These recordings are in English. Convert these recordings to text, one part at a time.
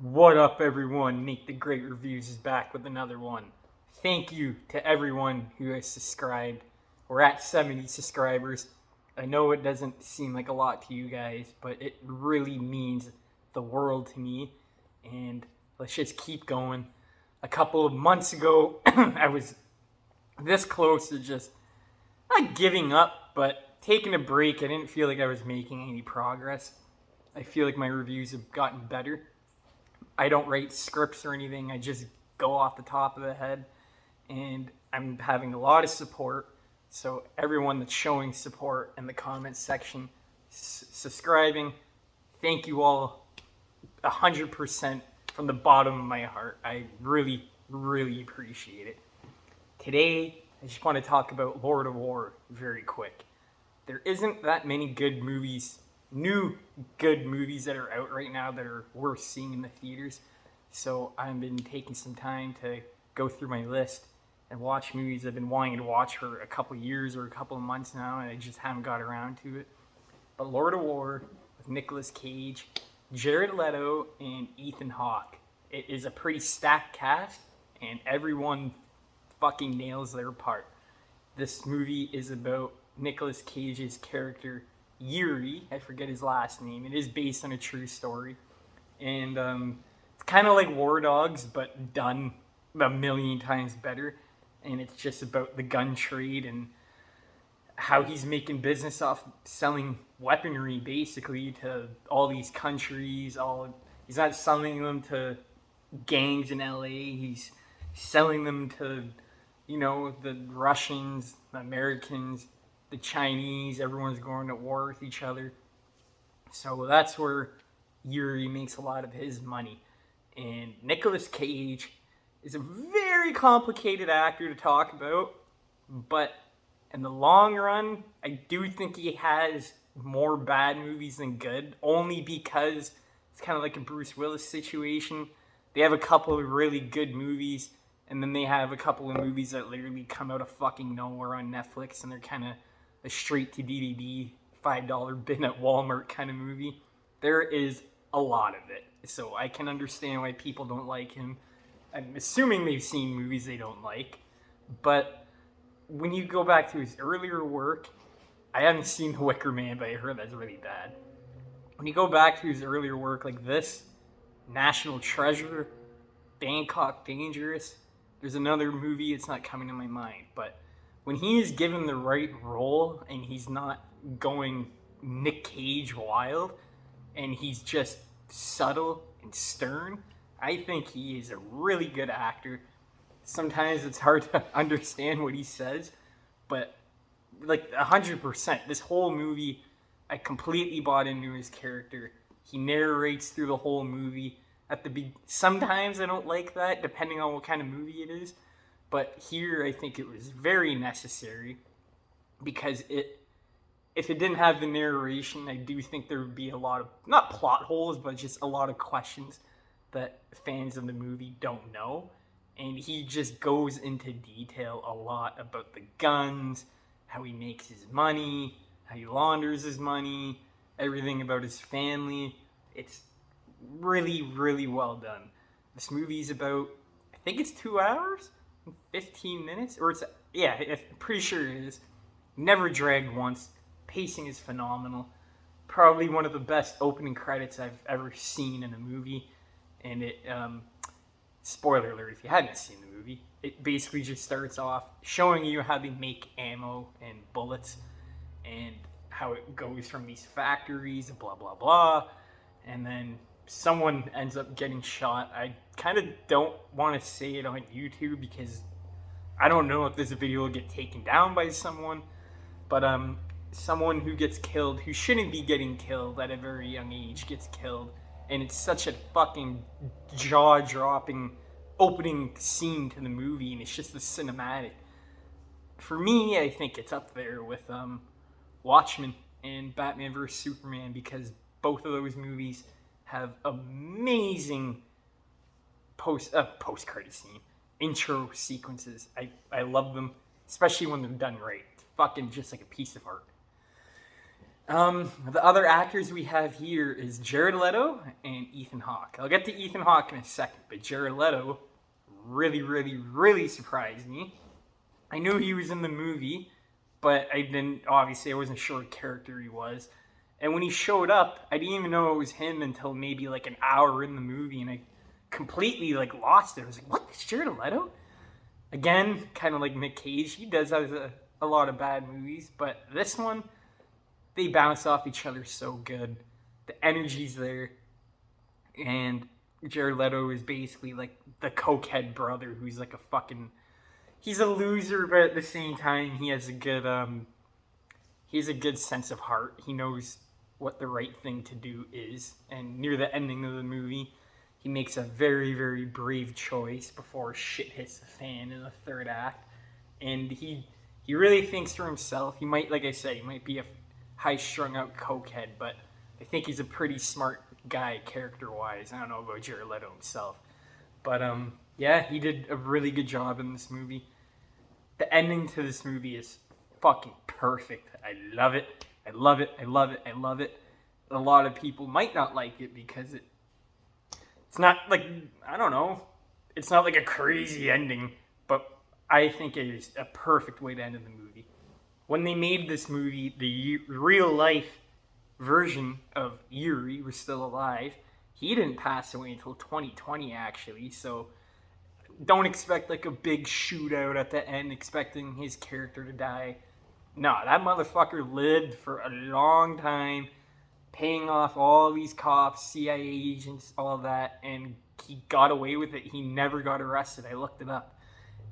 What up, everyone? Nate the Great Reviews is back with another one. Thank you to everyone who has subscribed. We're at 70 subscribers. I know it doesn't seem like a lot to you guys, but it really means the world to me. And let's just keep going. A couple of months ago, I was this close to just not giving up, but taking a break. I didn't feel like I was making any progress. I feel like my reviews have gotten better. I don't write scripts or anything. I just go off the top of the head, and I'm having a lot of support. So everyone that's showing support in the comments section, subscribing, thank you all 100% from the bottom of my heart. I really, really appreciate it. Today, I just want to talk about Lord of War very quick. There isn't that many good movies, new good movies that are out right now that are worth seeing in the theaters. So I've been taking some time to go through my list and watch movies I've been wanting to watch for a couple years or a couple of months now, and I just haven't got around to it. But Lord of War with Nicolas Cage, Jared Leto, and Ethan Hawke. It is a pretty stacked cast, and everyone fucking nails their part. This movie is about Nicolas Cage's character Yuri. I forget his last name. It is based on a true story, and it's kind of like War Dogs, but done a million times better. And it's just about the gun trade and how he's making business off selling weaponry, basically, to all these countries. He's not selling them to gangs in LA. He's selling them to, the Russians, the Americans, the Chinese. Everyone's going to war with each other. So that's where Yuri makes a lot of his money. And Nicolas Cage is a very complicated actor to talk about, but in the long run, I do think he has more bad movies than good, only because it's kind of like a Bruce Willis situation. They have a couple of really good movies, and then they have a couple of movies that literally come out of fucking nowhere on Netflix, and they're kind of a straight-to-DVD, $5 bin at Walmart kind of movie. There is a lot of it, so I can understand why people don't like him. I'm assuming they've seen movies they don't like, but when you go back to his earlier work, I haven't seen The Wicker Man, but I heard that's really bad. When you go back to his earlier work like this, National Treasure, Bangkok Dangerous, there's another movie, it's not coming to my mind, but when he is given the right role and he's not going Nick Cage wild and he's just subtle and stern, I think he is a really good actor. Sometimes it's hard to understand what he says, but like 100%, this whole movie, I completely bought into his character. He narrates through the whole movie. Sometimes I don't like that, depending on what kind of movie it is, but here I think it was very necessary because if it didn't have the narration, I do think there would be a lot of, not plot holes, but just a lot of questions that fans of the movie don't know. And he just goes into detail a lot about the guns, how he makes his money, how he launders his money, everything about his family. It's really, really well done. This movie's about, I think it's 2 hours, 15 minutes, or I'm pretty sure it is. Never dragged once. Pacing is phenomenal. Probably one of the best opening credits I've ever seen in a movie. And it, spoiler alert if you hadn't seen the movie, it basically just starts off showing you how they make ammo and bullets and how it goes from these factories, blah, blah, blah. And then someone ends up getting shot. I kind of don't want to say it on YouTube because I don't know if this video will get taken down by someone, but someone who gets killed, who shouldn't be getting killed at a very young age, gets killed. And it's such a fucking jaw-dropping opening scene to the movie, and it's just the cinematic. For me, I think it's up there with Watchmen and Batman vs. Superman because both of those movies have amazing post-credit scene, intro sequences. I love them, especially when they're done right. It's fucking just like a piece of art. The other actors we have here is Jared Leto and Ethan Hawke. I'll get to Ethan Hawke in a second, but Jared Leto really, really, really surprised me. I knew he was in the movie, but I wasn't sure what character he was. And when he showed up, I didn't even know it was him until maybe like an hour in the movie, and I completely like lost it. I was like, what? It's Jared Leto? Again, kind of like Nick Cage. He does have a lot of bad movies, but this one, they bounce off each other so good. The energy's there, and Jared Leto is basically like the cokehead brother who's like a fucking. He's a loser, but at the same time, he has a good sense of heart. He knows what the right thing to do is, and near the ending of the movie, he makes a very, very brave choice before shit hits the fan in the third act, and he really thinks for himself. He might, like I said, he might be a high strung out cokehead, but I think he's a pretty smart guy character wise. I don't know about Jared Leto himself, but yeah, he did a really good job in this movie. The ending to this movie is fucking perfect. I love it. I love it. I love it. I love it. A lot of people might not like it because it's not like, I don't know, it's not like a crazy ending, but I think it is a perfect way to end the movie. When they made this movie, the real life version of Yuri was still alive. He didn't pass away until 2020, actually, so don't expect like a big shootout at the end, expecting his character to die. No, that motherfucker lived for a long time, paying off all these cops, CIA agents, all that, and he got away with it. He never got arrested. I looked it up.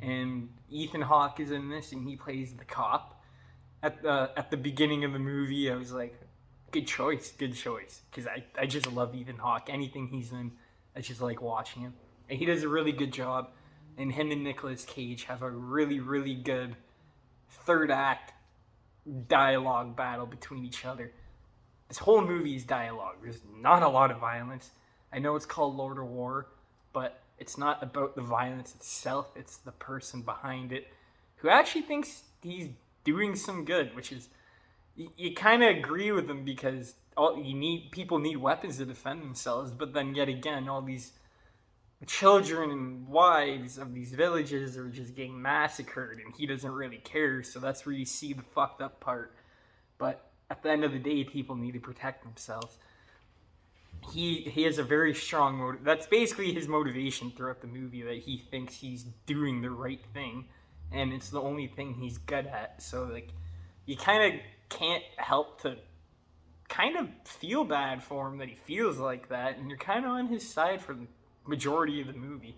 And Ethan Hawke is in this, and he plays the cop. At the beginning of the movie, I was like, good choice, because I just love Ethan Hawke. Anything he's in, I just like watching him. And he does a really good job. And him and Nicolas Cage have a really, really good third act dialogue battle between each other. This whole movie is dialogue. There's not a lot of violence. I know it's called Lord of War, but it's not about the violence itself. It's the person behind it who actually thinks he's doing some good, which is, you kind of agree with him because people need weapons to defend themselves, but then yet again, all these children and wives of these villages are just getting massacred, and he doesn't really care. So that's where you see the fucked up part. But at the end of the day, people need to protect themselves. He has a very strong motive. That's basically his motivation throughout the movie, that he thinks he's doing the right thing, and it's the only thing he's good at. So like, you kind of can't help to kind of feel bad for him that he feels like that, and you're kind of on his side for the majority of the movie.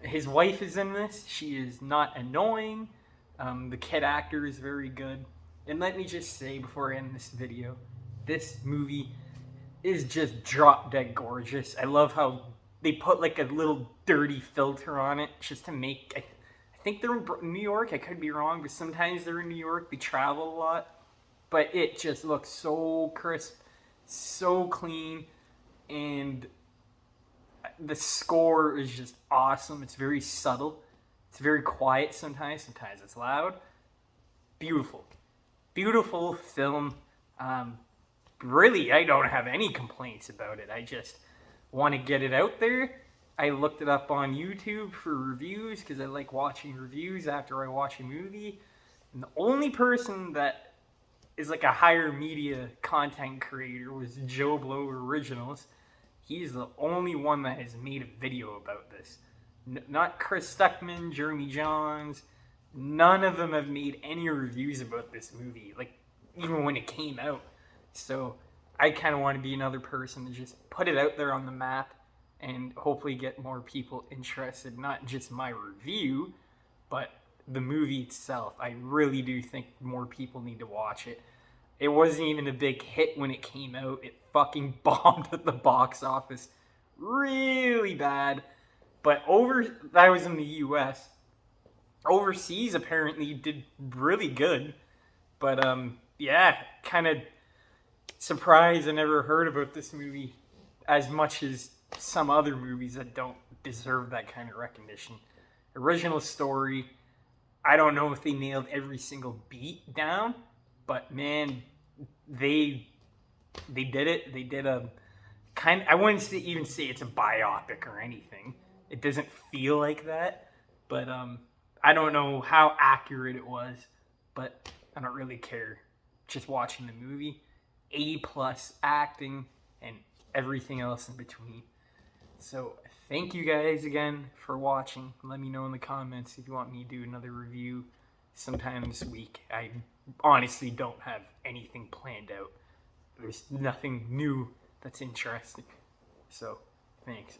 His wife is in this. She is not annoying. The kid actor is very good. And let me just say before I end this video, this movie is just drop dead gorgeous. I love how they put like a little dirty filter on it just to make. I think they're in New York. I could be wrong, but sometimes they're in New York. They travel a lot, but it just looks so crisp, so clean, and the score is just awesome. It's very subtle. It's very quiet sometimes. Sometimes it's loud. Beautiful. Beautiful film. Really, I don't have any complaints about it. I just want to get it out there. I looked it up on YouTube for reviews because I like watching reviews after I watch a movie. And the only person that is like a higher media content creator was Joe Blow Originals. He's the only one that has made a video about this. Not Chris Stuckman, Jeremy Johns. None of them have made any reviews about this movie, like even when it came out. So I kind of want to be another person to just put it out there on the map and hopefully get more people interested, not just my review, but the movie itself. I really do think more people need to watch it. It wasn't even a big hit when it came out. It fucking bombed at the box office really bad. But that was in the US. Overseas apparently did really good. But yeah, kind of surprised I never heard about this movie as much as some other movies that don't deserve that kind of recognition. Original story. I don't know if they nailed every single beat down, but man, they did it. They did a kind. I wouldn't even say it's a biopic or anything. It doesn't feel like that, but I don't know how accurate it was, but I don't really care. Just watching the movie, A+ acting and everything else in between. So thank you guys again for watching. Let me know in the comments if you want me to do another review sometime this week. I honestly don't have anything planned out. There's nothing new that's interesting. So, thanks.